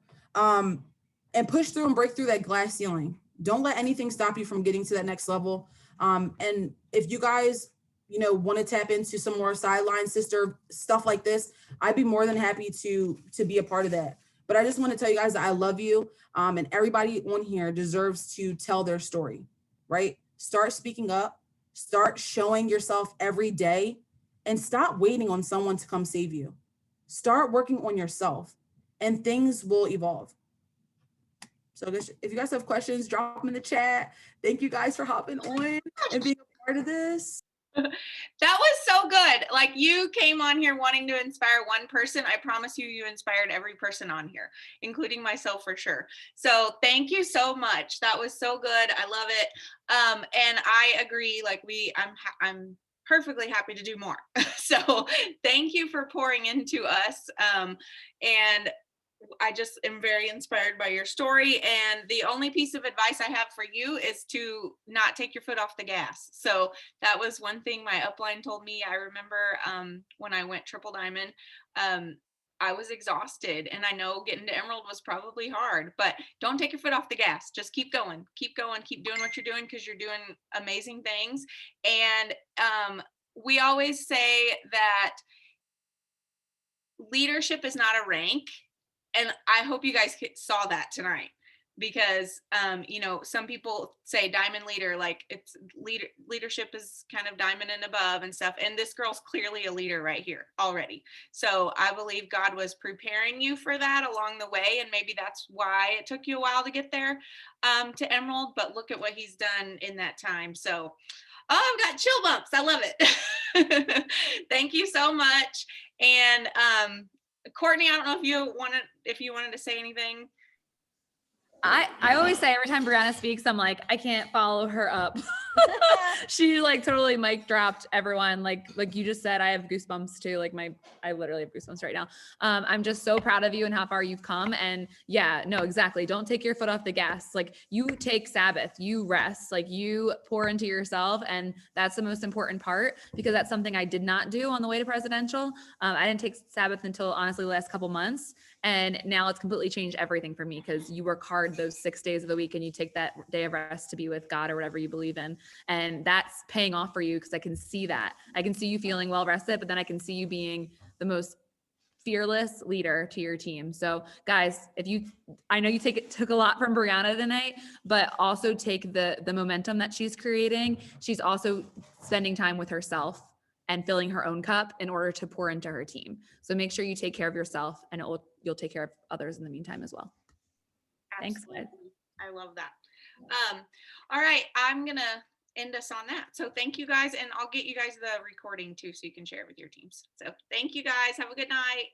And push through and break through that glass ceiling. Don't let anything stop you from getting to that next level. And if you guys, want to tap into some more sideline sister stuff like this, I'd be more than happy to be a part of that. But I just want to tell you guys that I love you. And everybody on here deserves to tell their story, right? Start speaking up, start showing yourself every day, and stop waiting on someone to come save you. Start working on yourself and things will evolve. So if you guys have questions, drop them in the chat. Thank you guys for hopping on and being a part of this. That was so good. Like, you came on here wanting to inspire one person. I promise you, you inspired every person on here, including myself for sure. So thank you so much. That was so good. I love it. And I agree. Like, I'm perfectly happy to do more. So thank you for pouring into us. And I just am very inspired by your story. And the only piece of advice I have for you is to not take your foot off the gas. So that was one thing my upline told me. I remember when I went triple diamond, I was exhausted, and I know getting to Emerald was probably hard, but don't take your foot off the gas. Just keep going, keep doing what you're doing, because you're doing amazing things. And we always say that leadership is not a rank. And I hope you guys saw that tonight, because, some people say diamond leader, like it's leadership is kind of diamond and above and stuff. And this girl's clearly a leader right here already. So I believe God was preparing you for that along the way. And maybe that's why it took you a while to get there to Emerald, but look at what he's done in that time. So, I've got chill bumps. I love it. Thank you so much. And, Courtney, I don't know if you wanted to say anything. I always say every time Briana speaks, I'm like, I can't follow her up. She like totally mic dropped everyone. Like you just said, I have goosebumps too. I literally have goosebumps right now. I'm just so proud of you and how far you've come. And yeah, no, exactly. Don't take your foot off the gas. Like, you take Sabbath, you rest, like you pour into yourself. And that's the most important part, because that's something I did not do on the way to presidential. I didn't take Sabbath until honestly the last couple months. And now it's completely changed everything for me, because you work hard those 6 days of the week and you take that day of rest to be with God or whatever you believe in. And that's paying off for you, because I can see that. I can see you feeling well rested, but then I can see you being the most fearless leader to your team. So guys, I know you took a lot from Briana tonight, but also take the momentum that she's creating. She's also spending time with herself and filling her own cup in order to pour into her team. So make sure you take care of yourself, and you'll take care of others in the meantime as well. Absolutely. Thanks, guys. I love that. All right, I'm gonna end us on that. So thank you guys, and I'll get you guys the recording too so you can share it with your teams. So thank you guys. Have a good night.